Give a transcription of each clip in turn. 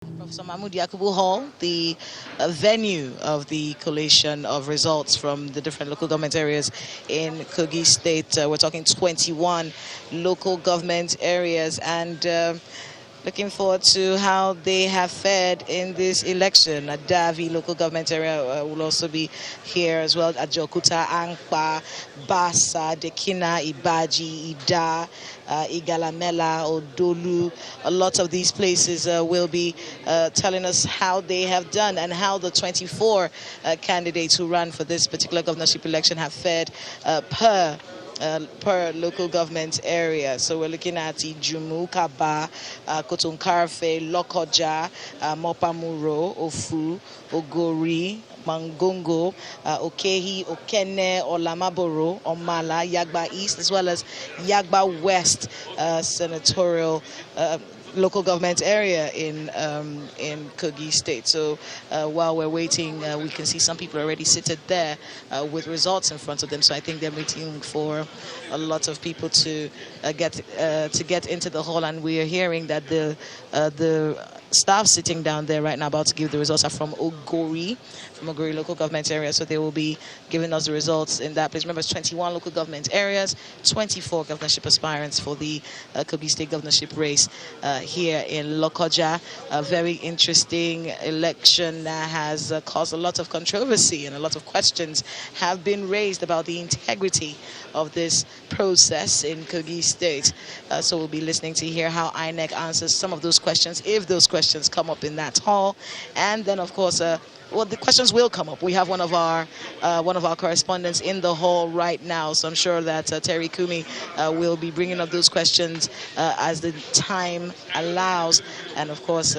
Professor Mahmoud Yakubu Hall, the venue of the collation of results from the different local government areas in Kogi State. We're talking 21 local government areas, and looking forward to how they have fared in this election. Adavi local government area will also be here as well. Ajokuta, Ankpa, Basa, Dekina, Ibaji, Ida, Igalamela, Odolu. A lot of these places will be telling us how they have done and how the 24 candidates who ran for this particular governorship election have fared per local government area. So we're looking at Ijumu, Kaba, Kotunkarfe, Lokoja, Mopamuro, Ofu, Ogori, Magongo, Okehi, Okene, Olamaboro, Omala, Yagba East, as well as Yagba West senatorial local government area in Kogi State. So while we're waiting, we can see some people already seated there with results in front of them. So I think they're waiting for a lot of people to get into the hall, and we are hearing that the staff sitting down there right now about to give the results are from Ogori local government area. So they will be giving us the results in that place. Remember, it's 21 local government areas, 24 governorship aspirants for the Kogi State governorship race here in Lokoja. A very interesting election that has caused a lot of controversy, and a lot of questions have been raised about the integrity of this process in Kogi State. So we'll be listening to hear how INEC answers some of those questions, if those questions come up in that hall. And then, of course, well, the questions will come up. We have one of our correspondents in the hall right now, so I'm sure that Terry Kumi will be bringing up those questions as the time allows, and of course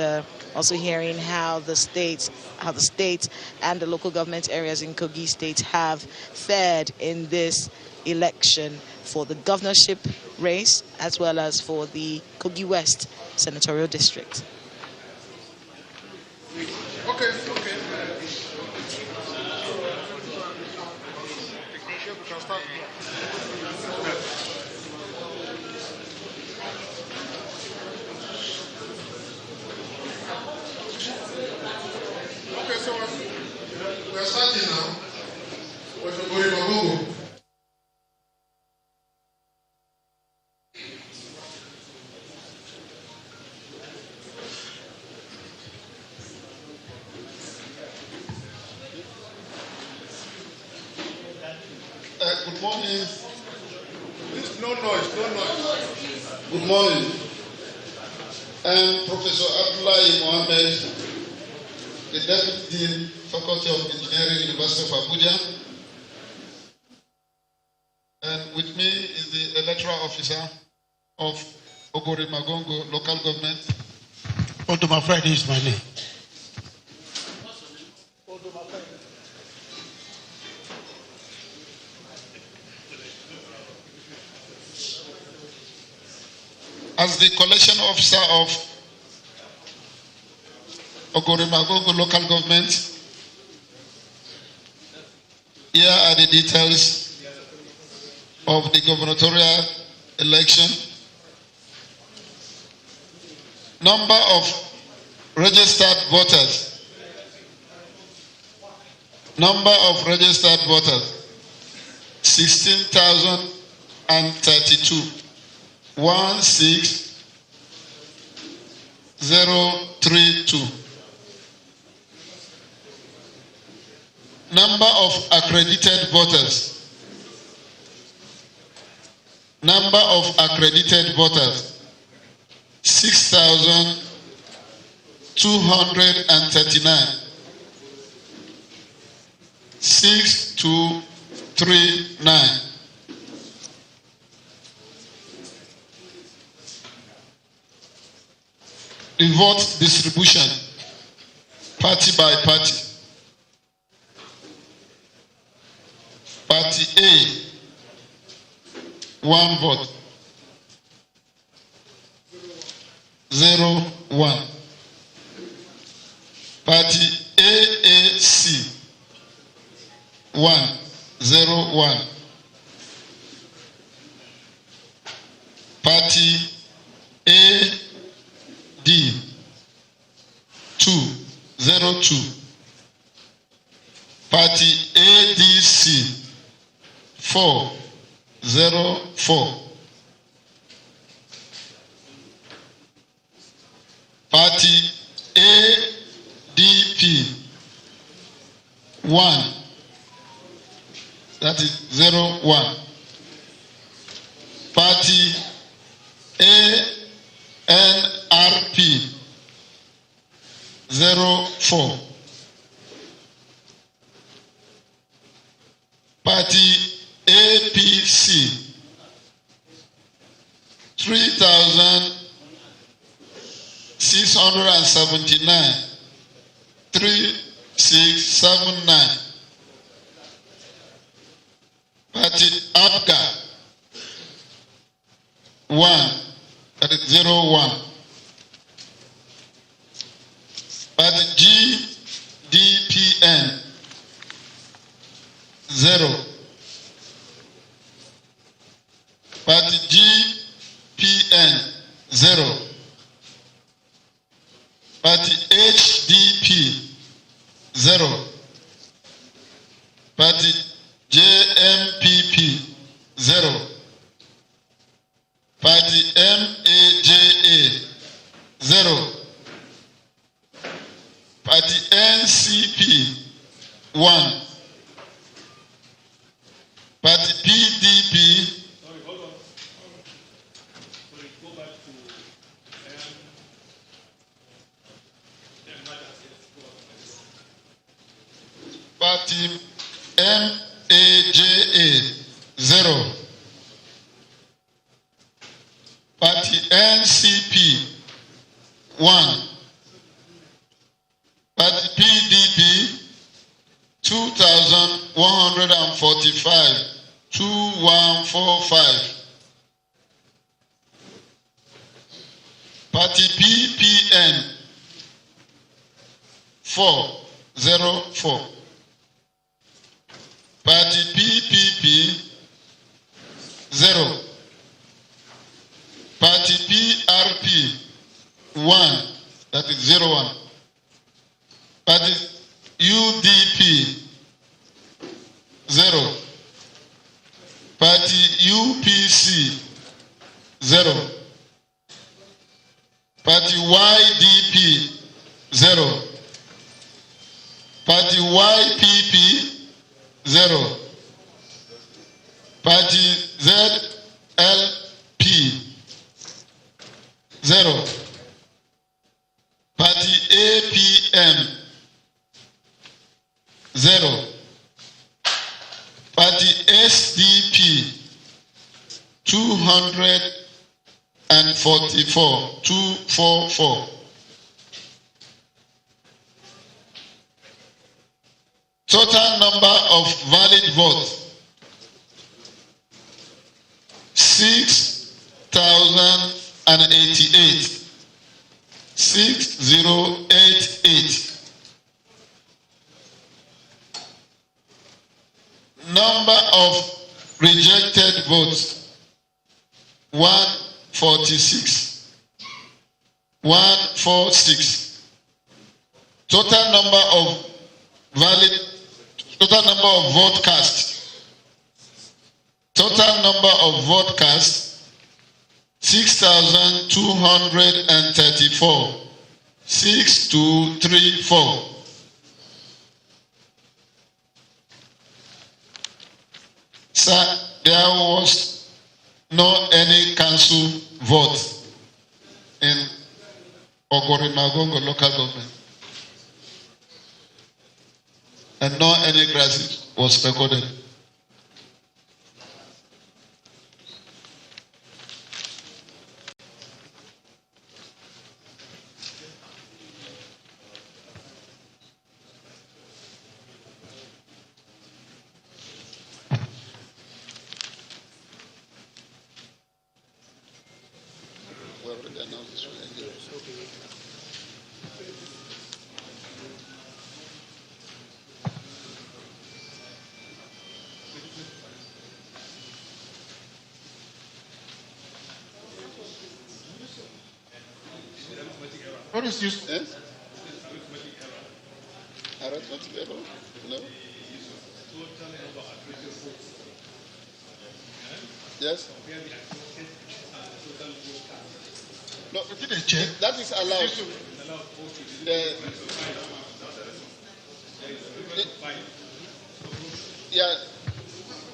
also hearing how the state and the local government areas in Kogi State have fared in this election for the governorship race as well as for the Kogi West senatorial district. Okay. Okay, so we're starting now with Ogori-Magongo. Good morning. Please, no noise. Good morning. I'm Professor Abdullahi Mohammed, the Deputy Dean, Faculty of Engineering, University of Abuja. And with me is the Electoral Officer of Ogori-Magongo Local Government. Odoma Friday is my name. As the Collation Officer of Ogori-Magongo Local Government, here are the details of the gubernatorial election. Number of registered voters. Number of registered voters, 16,032. 16032. Number of accredited voters. Number of accredited voters, 6,239. 6239. The vote distribution, party by party. Party A, 1 vote. 0-1. Party AAC, 1-0-1. Party AD, 202. Party ADC 404. Party ADP 1, that is 01. Party ANRP 04. Party APC 3,679 3679. Party APGA 1, that is 01. Party GDPN 0. Party GPN 0. Party HDP 0. Party JMPP 0. Party MAJA 0. Party NCP 1. Party PDP. Sorry, hold on. Sorry, go back to Party MAJA 0. Party NCP 1. Party PDP 2,145 2145. Party PPN 404. Party PPP 0. Party PRP 1, that is 01. Party UDP 0. Party UPC 0. Party YDP 0. Party YPP 0. Party ZLP 0. Party APM 0. Party SDP 244 244. Total number of valid votes 6,088. 6088. Number of rejected votes 146. 146. Total number of vote cast. Total number of vote cast 6,234. 6234. Sir, there was no any council vote in Ogori-Magongo local government. And no any crisis was recorded. What is this? Yes? No. Yes. No, that is allowed. Yeah.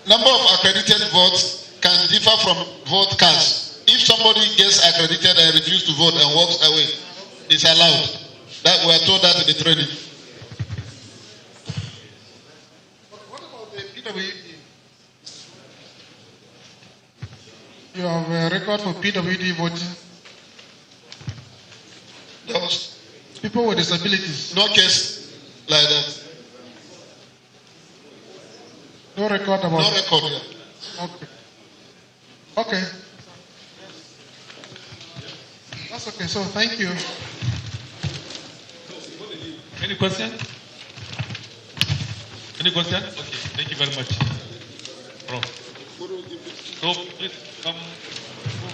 Number of accredited votes can differ from vote cast. If somebody gets accredited and refuses to vote and walks away, it's allowed. That we are told that in the training. What about the PWD? You have a record for PWD voting. There was People with disabilities. no case like that. No record about No record here. Okay. Okay. That's okay. So thank you. Any question? Any question? Okay, thank you very much. Bro. So please come.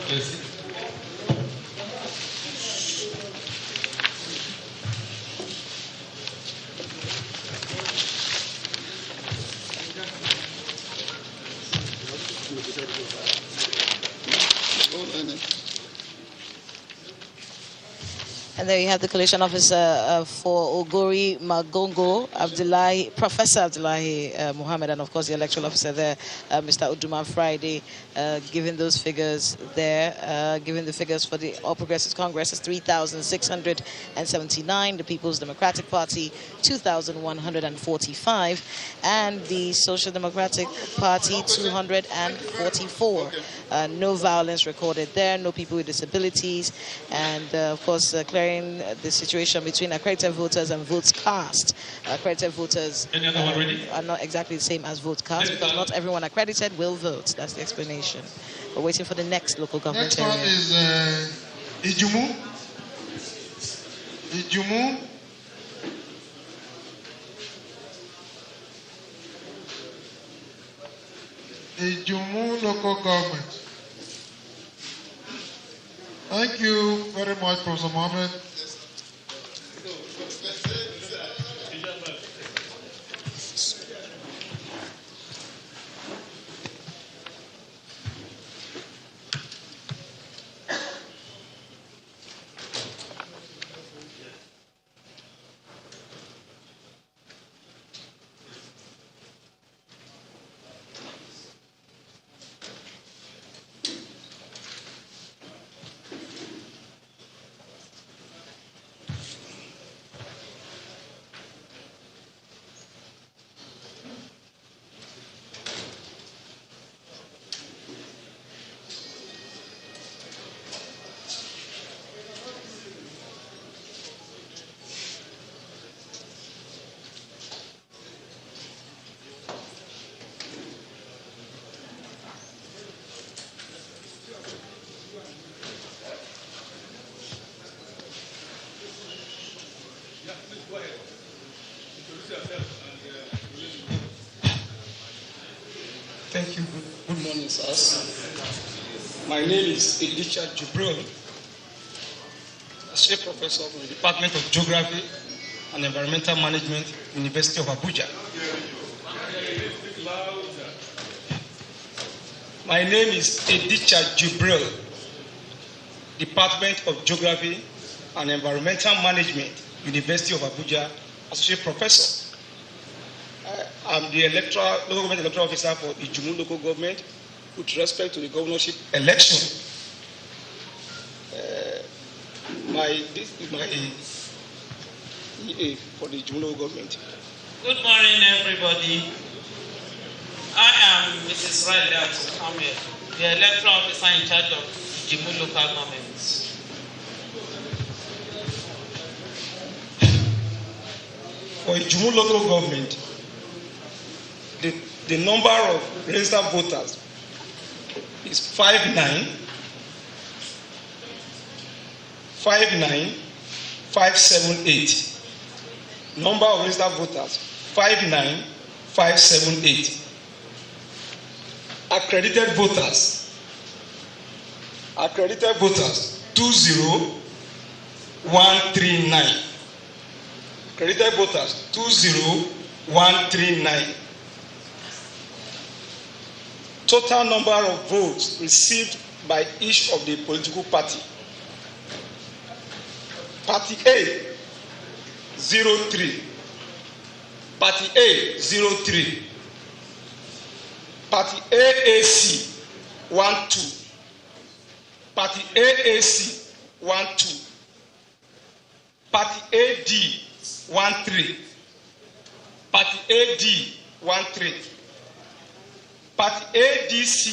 Please. And there you have the collation officer for Ogori-Magongo, Professor Abdullahi Muhammad, and of course the electoral officer there, Mr. Uduma Friday, giving those figures there, giving the figures for the All Progressives Congress is 3,679, the People's Democratic Party 2,145, and the Social Democratic Party 244. No violence recorded there, no people with disabilities, and of course clearing the situation between accredited voters and votes cast. Accredited voters are not exactly the same as votes cast because not everyone accredited will vote. That's the explanation. We're waiting for the next local government area. Next one is Ijumu. Ijumu local government. Thank you very much, Professor Mohammed. Thank you. Good morning, sirs. My name is Elisha Jubril, Associate Professor in the Department of Geography and Environmental Management, University of Abuja. My name is Edicha Jubril, Department of Geography and Environmental Management, University of Abuja, Associate Professor. I'm the local government electoral officer for Ijumu local government with respect to the governorship election. This is my EA for the Ijumu local government. Good morning, everybody. I am Mrs. Riley Ahmed, the electoral officer in charge of Ijumu local government. For Ijumu local government, the number of registered voters is 59578. Number of registered voters 59578. Accredited voters 20139. Accredited voters 20139. Total number of votes received by each of the political party. Party A 03. Party A 03. Party AAC 12. Party AAC 12. Party AD 13. Party AD 13. Party ADC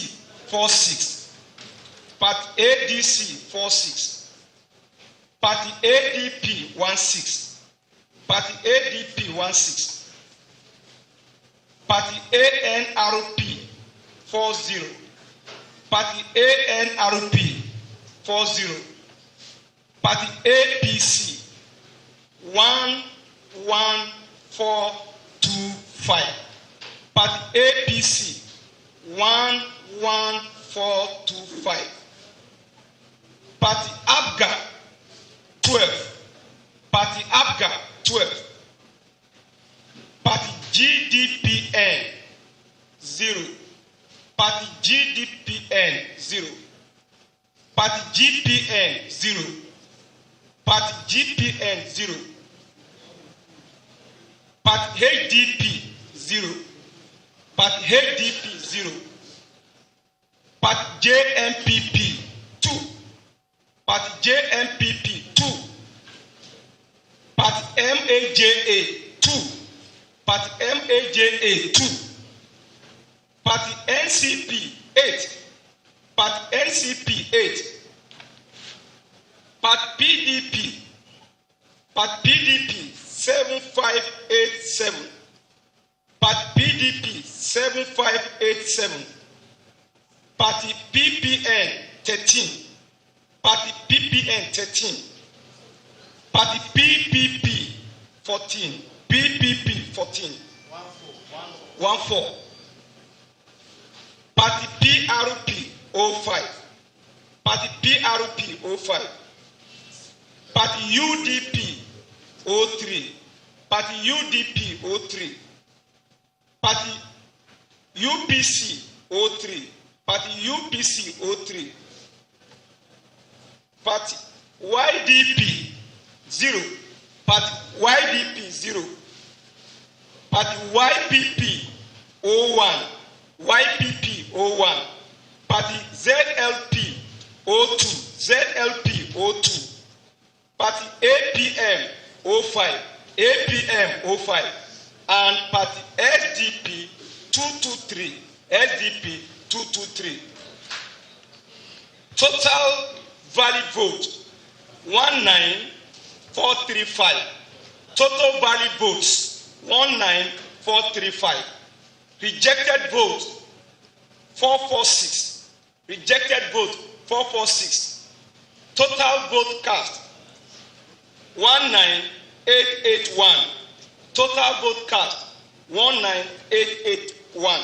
46. Party ADC 46. Party ADP 16. Party ADP 16. Party ANRP 40. Party ANRP 40. Party APC 11425. Party APC 11425. Party ABGA 12. Party ABGA 12. Party GDPN 0. Party GDPN 0. Party GPN 0. Party GPN 0. Party HDP 0. Party HDP 0. Party JMPP 2. Party JMPP 2. Party MAJA 2. Party MAJA 2. Party NCP 8. Party NCP 8. Party PDP. Party PDP 7587. Party PDP 7587. Party PPN 13. Party PPN 13. Party PPP 14. PPP 14. 14. Party PRP 05. Party PRP 05. Party UDP 03. Party UDP 03. Party UPC 03. Party UPC 03. Party YDP 0. Party YDP 0. Party YPP 01. YPP 01. Party ZLP 02. ZLP 02. Party APM 05. APM 05. And Party SDP 223. SDP 223. Total valid vote 19435. Total valid votes 19435. Rejected vote 446. Rejected vote 446. Total vote cast 19881. Total vote cast 19881.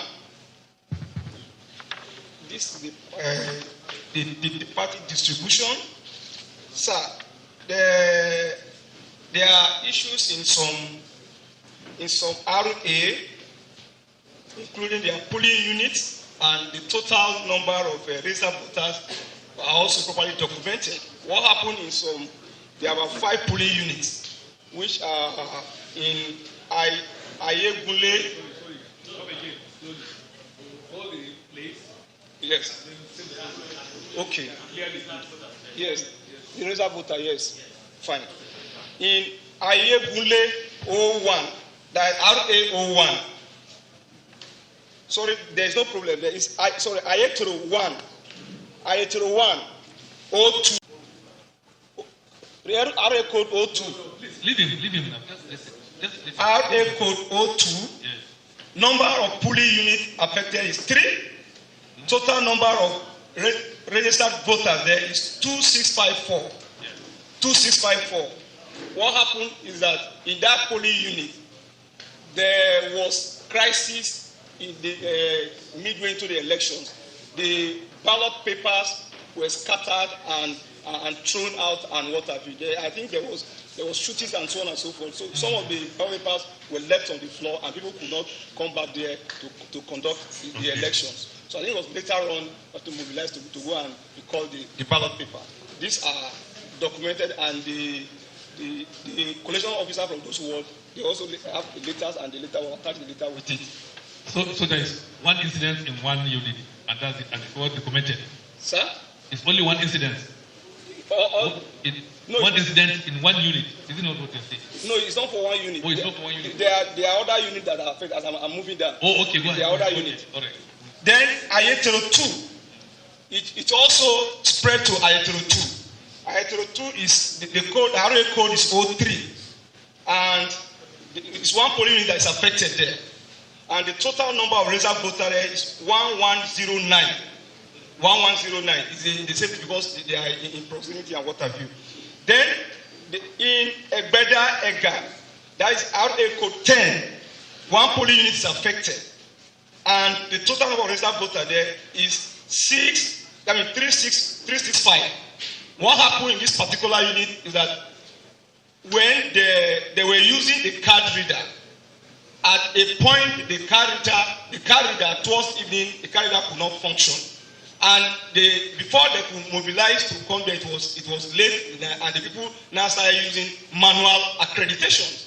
This is the party distribution. Sir, there are issues in some RA, including their polling units, and the total number of registered voters are also properly documented. What happened in some, there are 5 polling units, which are in Ayegule. Yes. Okay. Yes. The registered voter, yes. Fine. In Ayegule 01, that is RA 01. Sorry, there is no problem. There is Electoral 1. Electoral 1 02. RA code 02. Leave him now. Just listen. RA code 02. Yes. Number of polling units affected is 3. Total number of registered voters there is 2654. Yes. 2654. What happened is that in that polling unit, there was crisis in the midway into the elections. The ballot papers were scattered and and thrown out and what have you. I think there was shootings and so on and so forth. So some of the ballot papers were left on the floor and people could not come back there to conduct the elections. So I think it was later on to mobilize to go and recall the ballot paper. These are documented, and the collation officer from those wards, they also have the letters, and the letter will attach the letter with it. So there is one incident in one unit, and that's it, and it's all documented. Sir? It's only one incident. No, one incident in one unit. Is it not what you say? No, it's not for one unit. Oh, it's not for one unit. There are other units that are affected as I'm moving down. Oh, okay, go ahead. There are other units. All right. Then Ayetoro 2, it also spread to Ayetoro 2. Ayetoro 2 is the code, the RA code is 03, and it's one polling unit that is affected there. And the total number of reserve voters there is 1109. 1109 is the same because they are in proximity and what have you. Then in Egbeda Ega, that is RA code 10, one polling unit is affected. And the total number of registered voters there is 365. What happened in this particular unit is that when they were using the card reader, at a point the card reader towards evening, the card reader could not function. And before they could mobilize to come there, it was late, and the people now started using manual accreditation.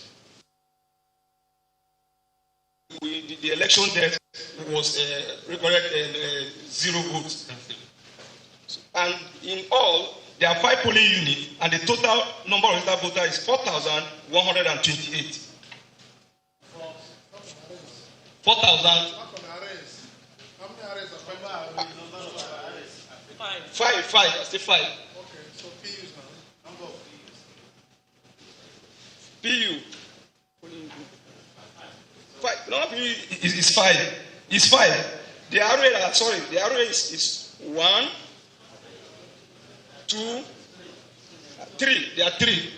The election there was recorded 0 votes. And in all, there are 5 polling units, and the total number of registered voters is 4,128. 4,000. Five. I say 5. Okay, so PU's now. Number of PU. 5. No, PU is 5. It's 5. The RA, the RA is 1, 2, 3. There are 3.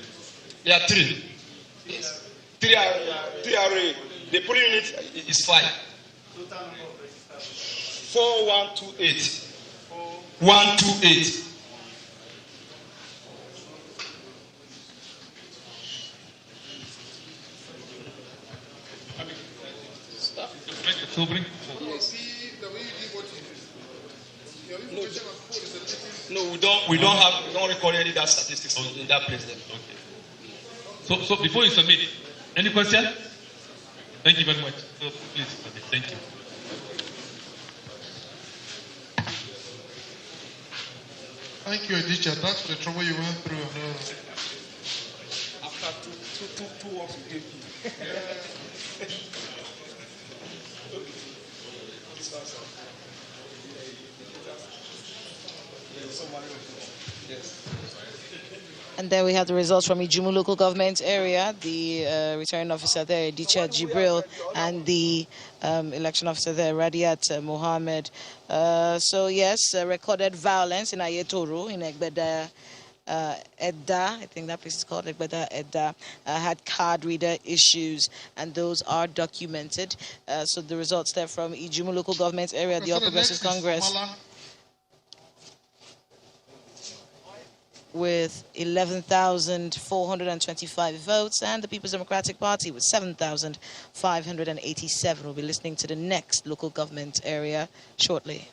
Yes. 3 RA. The polling unit is 5. 4128. 128. Sobering? Yes. the way you did voting. Your information of code is a little. No, we don't record any of that statistics in that place then. Okay. So before you submit, any question? Thank you very much. So please submit. Thank you. Thank you, Aditya. That's the trouble you went through. After two works we gave you. And then we have the results from Ijumu local government area. The returning officer there, Dicha Jibril, and the election officer there, Radiat Mohammed. So yes, recorded violence in Ayetoro, in Egbeda Edda, I think that place is called Egbeda Edda, had card reader issues, and those are documented. So the results there from Ijumu local government area, the All Progressives Congress, with 11,425 votes, and the People's Democratic Party with 7,587. We'll be listening to the next local government area shortly.